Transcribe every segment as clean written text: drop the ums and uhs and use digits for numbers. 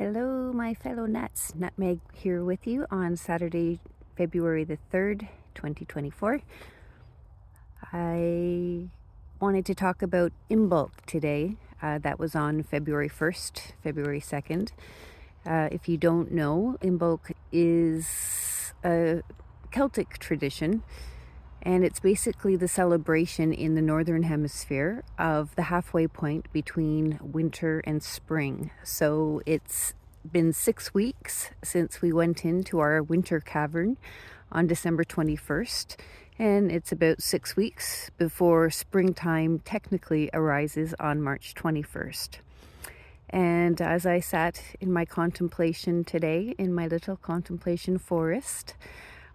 Hello, my fellow nuts. Nutmeg here with you on Saturday, February the 3rd, 2024. I wanted to talk about Imbolc today. That was on February 1st, February 2nd. If you don't know, Imbolc is a Celtic tradition, and it's basically the celebration in the northern hemisphere of the halfway point between winter and spring. So it's been 6 weeks since we went into our winter cavern on December 21st, and it's about 6 weeks before springtime technically arises on March 21st. And as I sat in my contemplation today, in my little contemplation forest,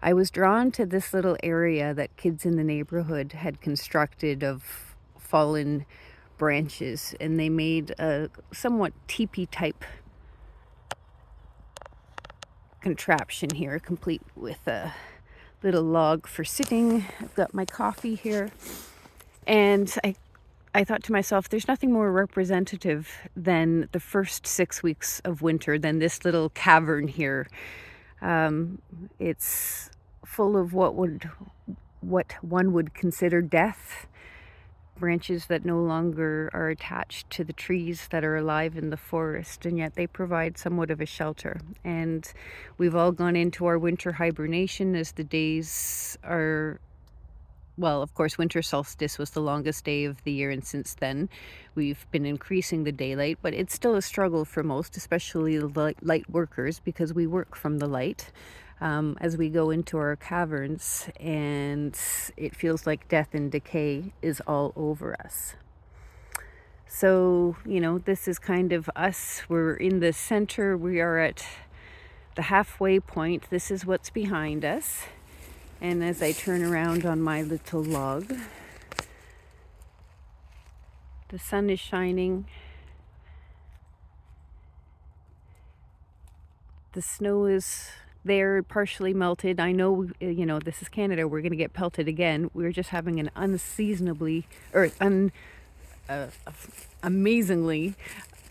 I was drawn to this little area that kids in the neighborhood had constructed of fallen branches, and they made a somewhat teepee type contraption here, complete with a little log for sitting. I've got my coffee here, and I thought to myself, there's nothing more representative than the first 6 weeks of winter than this little cavern here. It's full of what one would consider death, branches that no longer are attached to the trees that are alive in the forest, and yet they provide somewhat of a shelter. And we've all gone into our winter hibernation as the days are, well, of course, winter solstice was the longest day of the year, and since then we've been increasing the daylight, but it's still a struggle for most, especially the light workers, because we work from the light as we go into our caverns, and it feels like death and decay is all over us. So, this is kind of us. We're in the center. We are at the halfway point. This is what's behind us. And as I turn around on my little log, the sun is shining. The snow is there, partially melted. I know, this is Canada. We're going to get pelted again. We're just having an amazingly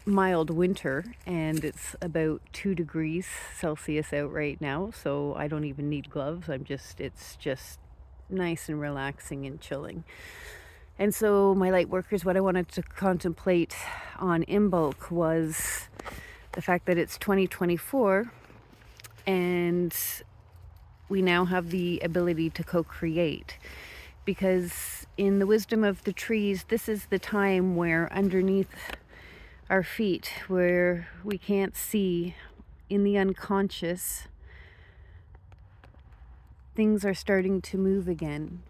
mild winter, and it's about 2 degrees Celsius out right now, so I don't even need gloves. It's just nice and relaxing and chilling. And so my light workers, what I wanted to contemplate on Imbolc was the fact that it's 2024 and we now have the ability to co-create, because in the wisdom of the trees, this is the time where underneath our feet, where we can't see, in the unconscious, things are starting to move again.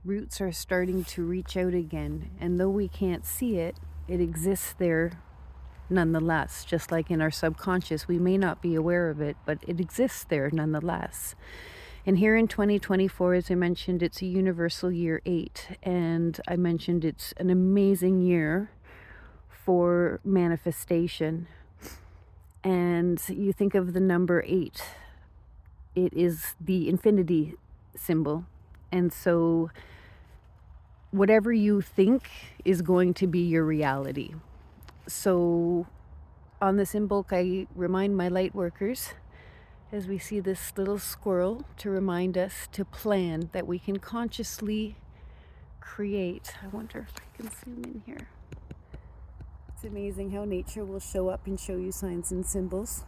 Roots are starting to reach out again, and though we can't see it, it exists there nonetheless. Just like in our subconscious, we may not be aware of it, but it exists there nonetheless. And here in 2024, as I mentioned, it's a universal year 8, and I mentioned it's an amazing year for manifestation. And you think of the number 8, it is the infinity symbol, and so whatever you think is going to be your reality. So on this Imbolc, I remind my light workers, as we see this little squirrel, to remind us to plan, that we can consciously create. I wonder if I can zoom in here. It's amazing how nature will show up and show you signs and symbols.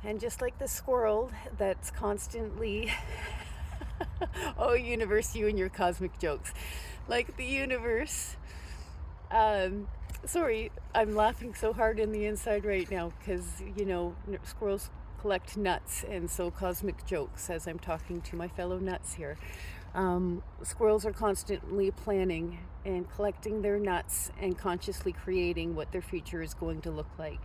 And just like the squirrel that's constantly oh, universe, you and your cosmic jokes. Like the universe. Sorry, I'm laughing so hard in the inside right now because, squirrels collect nuts, and so cosmic jokes as I'm talking to my fellow nuts here. Squirrels are constantly planning and collecting their nuts and consciously creating what their future is going to look like.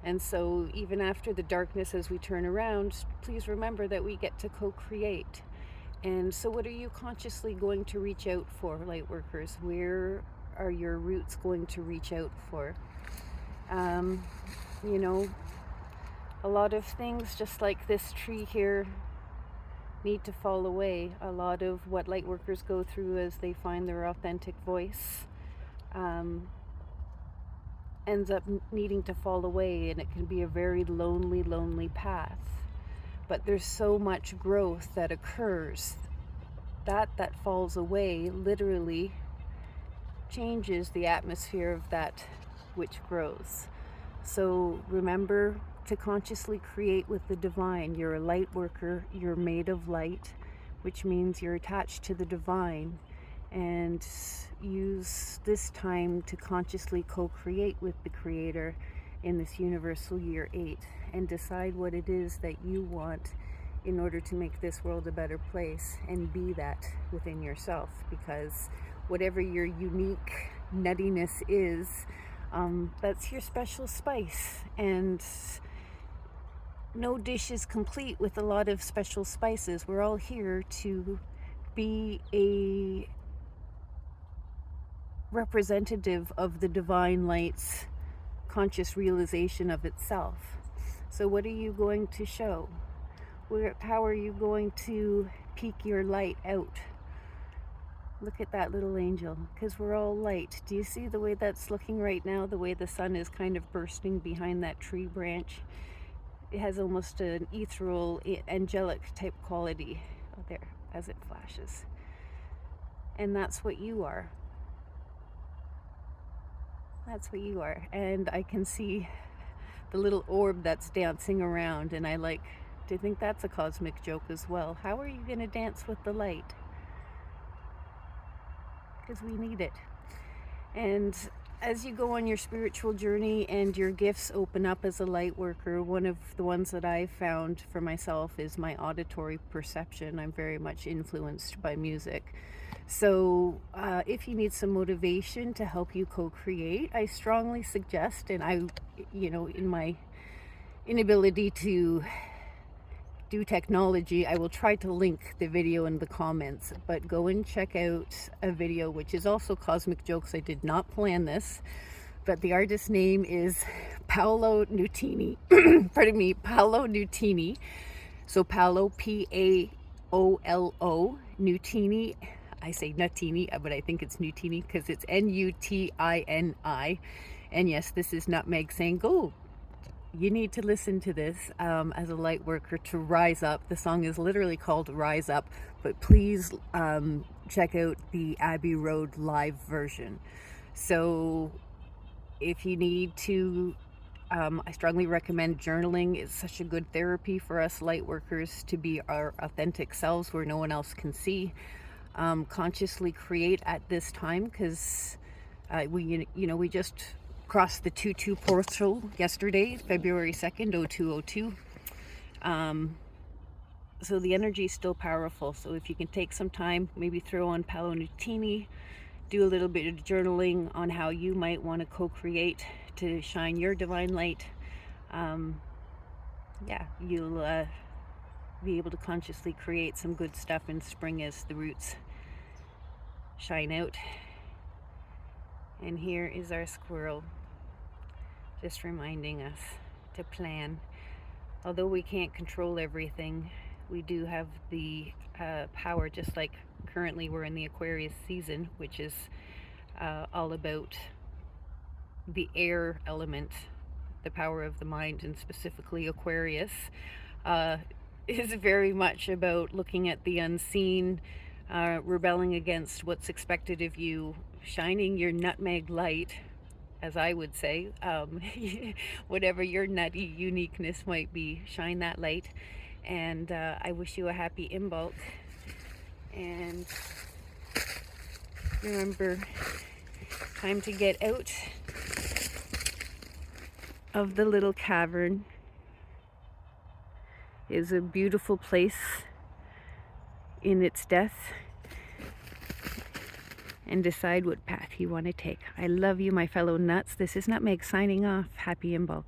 And so even after the darkness, as we turn around, please remember that we get to co-create. And so what are you consciously going to reach out for, light workers? Where are your roots going to reach out for? A lot of things, just like this tree here, need to fall away. A lot of what light workers go through as they find their authentic voice ends up needing to fall away, and it can be a very lonely, lonely path. But there's so much growth that occurs. That falls away literally changes the atmosphere of that which grows. So remember to consciously create with the divine. You're a light worker, you're made of light, which means you're attached to the divine, and use this time to consciously co-create with the Creator in this universal year 8, and decide what it is that you want in order to make this world a better place, and be that within yourself, because whatever your unique nuttiness is, that's your special spice. And no dish is complete with a lot of special spices. We're all here to be a representative of the divine light's conscious realization of itself. So what are you going to show? How are you going to peek your light out? Look at that little angel, because we're all light. Do you see the way that's looking right now? The way the sun is kind of bursting behind that tree branch. It has almost an ethereal, angelic type quality there as it flashes. And that's what you are. That's what you are. And I can see the little orb that's dancing around, and I like to think that's a cosmic joke as well. How are you going to dance with the light? Because we need it. And as you go on your spiritual journey and your gifts open up as a light worker, one of the ones that I've found for myself is my auditory perception. I'm very much influenced by music. So if you need some motivation to help you co-create, I strongly suggest, and I, in my inability to do technology, I will try to link the video in the comments, but go and check out a video which is also cosmic jokes. I did not plan this, but the artist's name is Paolo Nutini. Pardon me, Paolo Nutini. So Paolo, Paolo, Nutini. I say Nutini, but I think it's Nutini because it's Nutini. And yes, this is Nutmeg saying, go. You need to listen to this as a light worker to rise up. The song is literally called Rise Up, but please check out the Abbey Road live version. So if you need to, I strongly recommend journaling. It's such a good therapy for us light workers to be our authentic selves where no one else can see. Consciously create at this time, because we just crossed the 2-2 portal yesterday, February 2nd, 0202. So the energy is still powerful. So if you can take some time, maybe throw on Paolo Nutini, do a little bit of journaling on how you might want to co-create to shine your divine light. You'll be able to consciously create some good stuff in spring as the roots shine out. And here is our squirrel, just reminding us to plan. Although we can't control everything, we do have the power, just like currently we're in the Aquarius season, which is all about the air element, the power of the mind, and specifically Aquarius is very much about looking at the unseen, rebelling against what's expected of you, shining your nutmeg light, as I would say. Whatever your nutty uniqueness might be, shine that light. And I wish you a happy Imbolc. And remember, time to get out of the little cavern. Is a beautiful place in its death, and decide what path you want to take. I love you, my fellow nuts. This is Nutmeg signing off. Happy Imbolc.